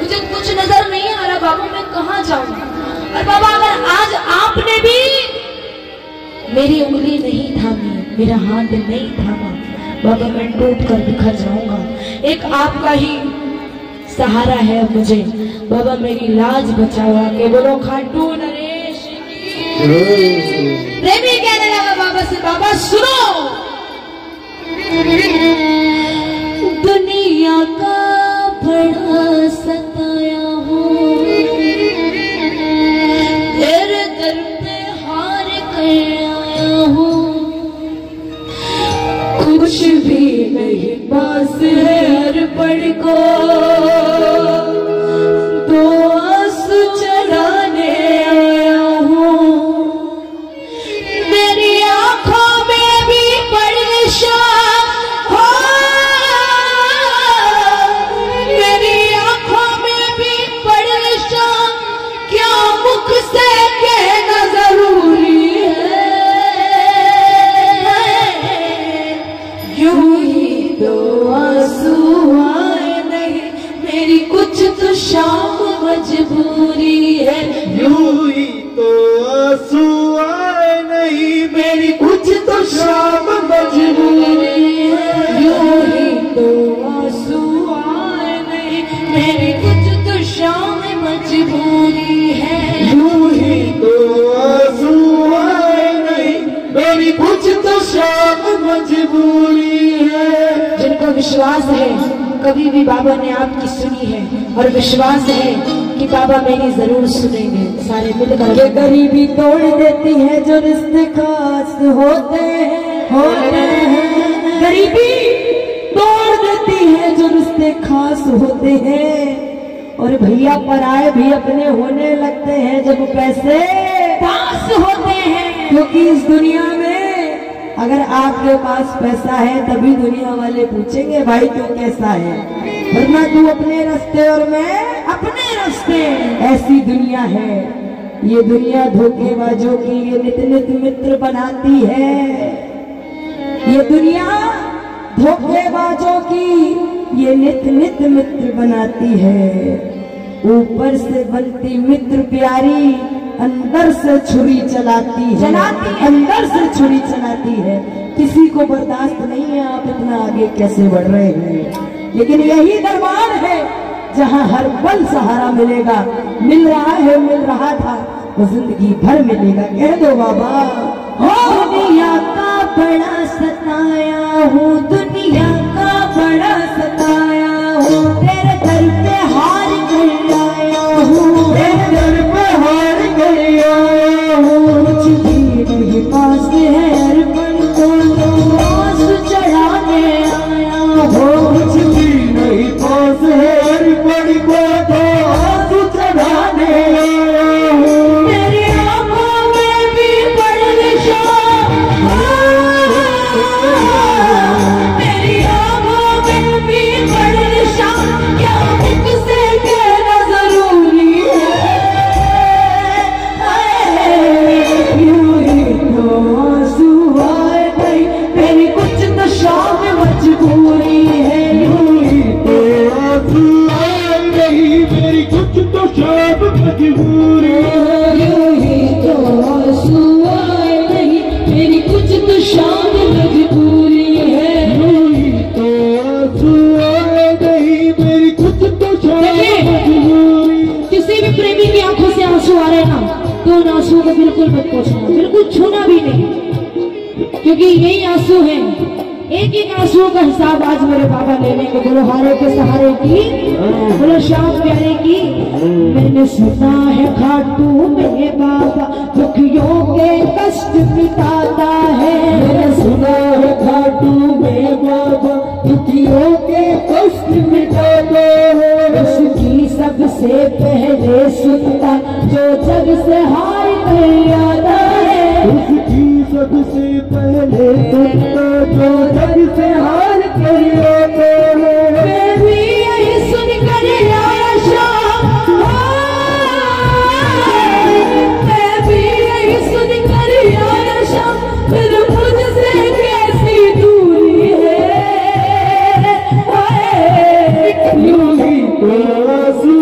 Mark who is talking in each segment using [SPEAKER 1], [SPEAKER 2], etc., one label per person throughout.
[SPEAKER 1] मुझे कुछ नजर नहीं आ रहा बाबा, मैं कहाँ जाऊं। और बाबा अगर आज आपने भी मेरी उंगली नहीं थामी, मेरा हाथ नहीं थामा, बाबा मैं टूट कर बिखर जाऊंगा। एक आपका ही सहारा है मुझे बाबा, मेरी लाज बचाओ के बोलो खाटू नरेश। प्रेमी कहने लगा बाबा से, बाबा सुनो, दुनिया का बड़ा सताया हूँ, तेरे दर पे हार कर आया हूँ, कुछ भी नहीं पास है हर पल को, दो आंसू चढ़ाने आया हूँ, मेरी आंखों में भी परेशान हो, मेरी आंखों में भी परेशान, क्या मुख से कहना जरूरी है, यूं ही दो आंसू आए नहीं, मेरी कुछ तो शाम मजबूरी है,
[SPEAKER 2] यूं ही तो आंसू आए नहीं, मेरी कुछ तो शाम मजबूरी है,
[SPEAKER 1] यूं ही तो आंसू आए नहीं, मेरी कुछ तो शाम मजबूरी है,
[SPEAKER 2] यूं ही तो आंसू आए नहीं, मेरी कुछ तो शाम मजबूरी है।
[SPEAKER 1] जिनको विश्वास है कभी भी बाबा ने आपकी सुनी है और विश्वास है कि बाबा मेरी जरूर सुनेंगे, सारे मिलकर
[SPEAKER 3] ये गरीबी तोड़ देती है जो रिश्ते खास होते हैं, गरीबी तोड़ देती है जो रिश्ते खास होते हैं, और भैया पराए भी अपने होने लगते हैं जब पैसे पास होते हैं, क्योंकि इस दुनिया में अगर आपके पास पैसा है तभी दुनिया वाले पूछेंगे भाई तू कैसा है, वरना तू अपने रास्ते और मैं अपने रास्ते। ऐसी दुनिया है ये दुनिया, धोखेबाजों की ये नित नित मित्र बनाती है, ये दुनिया धोखेबाजों की ये नित नित मित्र बनाती है, ऊपर से बनती मित्र प्यारी, अंदर से छुरी चलाती है, अंदर से छुरी चलाती है, किसी को बर्दाश्त नहीं है आप इतना आगे कैसे बढ़ रहे हैं, लेकिन यही दरबार है जहाँ हर पल सहारा मिलेगा, मिल रहा है मिल रहा था वो जिंदगी भर मिलेगा, कह दो बाबा। हो दुनिया का बड़ा सताया हूँ, दुनिया का बड़ा सताया हूँ, तेरे दर पे हार कर आया हूँ, तेरे दर पे हार कर आया हूँ, कुछ भी नहीं पास है हर पल को तो आंसू चढ़ाने आया हूँ,
[SPEAKER 2] कुछ भी नहीं पास है हर पल को तो आंसू चढ़ाने आया हूँ,
[SPEAKER 1] मेरी आंखों में भी परेशान, मेरी आंखों में भी परेशान, क्या मुझ से कहना जरूरी है,
[SPEAKER 3] यूं ही तो आंसू आए नहीं, मेरी कुछ तो शाम मजबूरी है,
[SPEAKER 2] यूं ही तो आंसू आए नहीं, मेरी कुछ तो शाम मजबूरी है,
[SPEAKER 1] यूं ही तो आंसू आए नहीं, मेरी कुछ तो शाम मजबूरी है।
[SPEAKER 2] यूं ही तो आंसू आए नहीं, मेरी कुछ तो शाम मजबूरी।
[SPEAKER 1] किसी भी प्रेमी की आंखों से आंसू आ रहे ना तो उन आंसुओं को बिल्कुल मत पोछना, बिल्कुल छूना भी नहीं, क्योंकि यही आंसू हैं, एक एक आंसुओं का हिसाब आज मेरे बाबा लेने को। बोलो हारे के सहारे की, बोलो श्याम प्यारे की। मैंने सुना है खाटू में बाबा दुखियों के कष्ट मिटाता है,
[SPEAKER 3] मैंने सुना है खाटू में बाबा दुखियों के कष्ट मिटाता है,
[SPEAKER 1] उसकी सबसे पहले सुनता जो जग से हार कर आता है,
[SPEAKER 2] उसकी सबसे पहले सुनता जो जग से हार कर आता है।
[SPEAKER 1] मैं भी यही सुनकर आया शाम, मैं भी यही सुनकर आया शाम, फिर मुझसे कैसी दूरी है,
[SPEAKER 2] यूं ही तो आंसू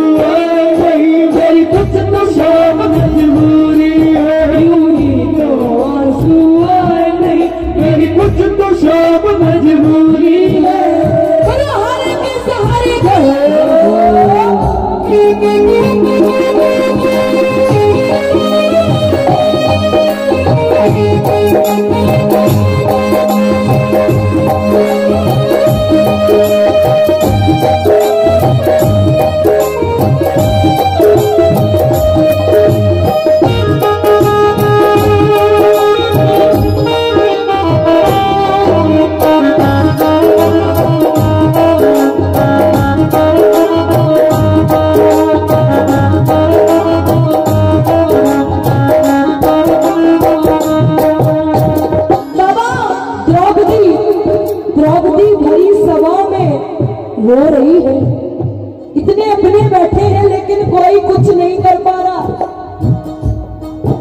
[SPEAKER 3] बैठे हैं लेकिन कोई कुछ नहीं कर पा रहा।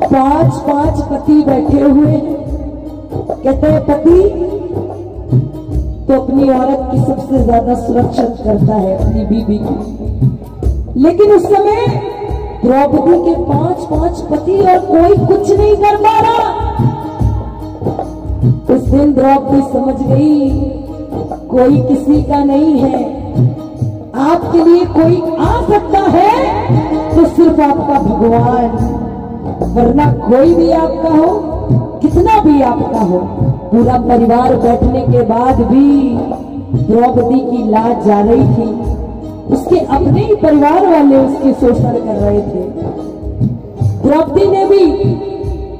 [SPEAKER 3] 5 पति बैठे हुए हैं। कहते हैं पति तो अपनी औरत की सबसे ज्यादा सुरक्षा करता है, अपनी बीवी की। लेकिन उस समय द्रौपदी के 5 पति और कोई कुछ नहीं कर पा रहा। उस दिन द्रौपदी समझ गई कोई किसी का नहीं है। आपके लिए कोई आ सकता है तो सिर्फ आपका भगवान, वरना कोई भी आपका हो, कितना भी आपका हो। पूरा परिवार बैठने के बाद भी द्रौपदी की लाज जा रही थी। उसके अपने ही परिवार वाले उसके शोषण कर रहे थे। द्रौपदी ने भी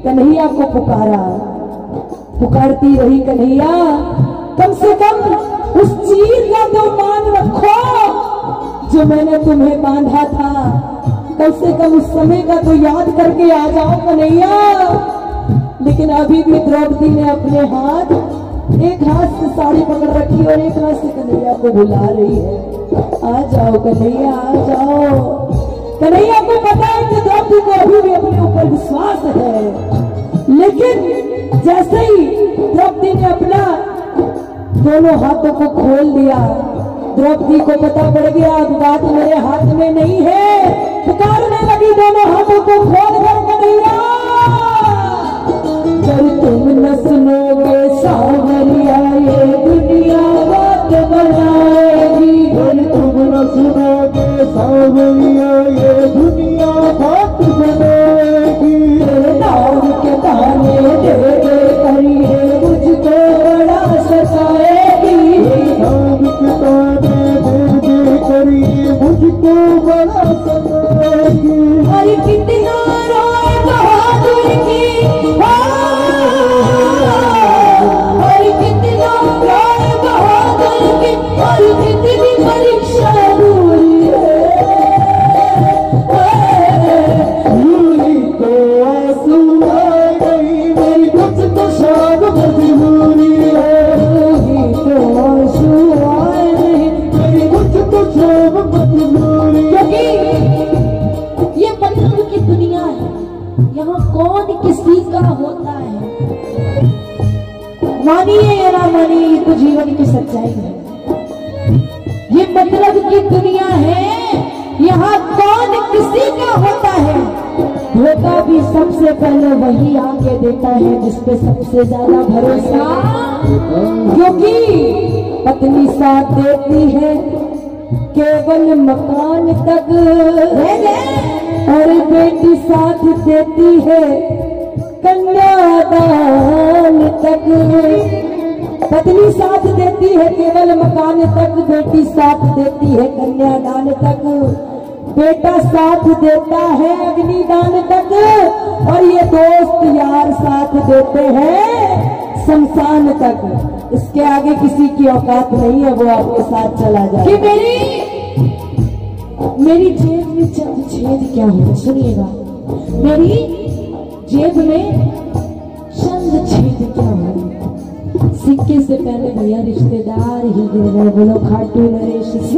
[SPEAKER 3] कन्हैया को पुकारा, पुकारती रही, कन्हैया कम से कम उस चीर का तो मान रखो जो मैंने तुम्हें बांधा था। कम से कम उस समय का तो याद करके आ जाओ कन्हैया। लेकिन अभी भी द्रौपदी ने अपने हाथ, एक हाथ से साड़ी पकड़ रखी और एक हाथ से कन्हैया को बुला रही है, आ जाओ कन्हैया, आ जाओ। कन्हैया को पता है कि द्रौपदी को अभी भी अपने ऊपर विश्वास है। लेकिन जैसे ही द्रौपदी ने अपना दोनों हाथों को खोल दिया, द्रौपदी को पता पड़ गया अब बात मेरे हाथ में नहीं है। पुकारने लगी दोनों हाथों को खोल कर, कन्हैया जब तुम न सुनोगे सावरिया ये दुनिया बात बनाएगी।
[SPEAKER 2] जब तुम न सुनोगे सावरिया ये दुनिया बात बनाएगी।
[SPEAKER 3] नाम के ताने दे दे करिए मुझको बड़ा सताएगी।
[SPEAKER 2] नाम के ताने दे दे करिए मुझको बड़ा सताएगी।
[SPEAKER 3] अरे कितना रोए बहादुर की, अरे कितना रोए बहादुर की, और कितनी परीक्षा दूरी है।
[SPEAKER 2] यूं तो आंसू आए नहीं मेरी कुछ तो शाम मजबूरी है।
[SPEAKER 3] यूं तो आंसू आए नहीं
[SPEAKER 2] मेरी कुछ तो शाम मजबूरी।
[SPEAKER 1] क्योंकि ये मतलब की दुनिया है, यहाँ कौन किसी का होता है। मानिए या ना मानिए, ये तो जीवन की सच्चाई है। ये मतलब की दुनिया है, यहाँ कौन किसी का होता है। धोखा भी सबसे पहले वही आके देता है जिसपे सबसे ज्यादा भरोसा। क्योंकि पत्नी साथ देती है केवल मकान तक, और बेटी साथ देती है कन्यादान तक। पत्नी साथ देती है केवल मकान तक, बेटी साथ देती है कन्यादान तक, बेटा साथ देता है अग्निदान तक, और ये दोस्त यार साथ देते हैं शमशान तक। इसके आगे किसी की औकात नहीं है वो आपके साथ चला जाए। कि मेरी जेब में चंद छेद क्या होगा, सुनिएगा, मेरी जेब में चंद छेद क्या होगा। सिक्के से पहले भैया रिश्तेदार ही गिर गए, बोलो खाटू नरेश।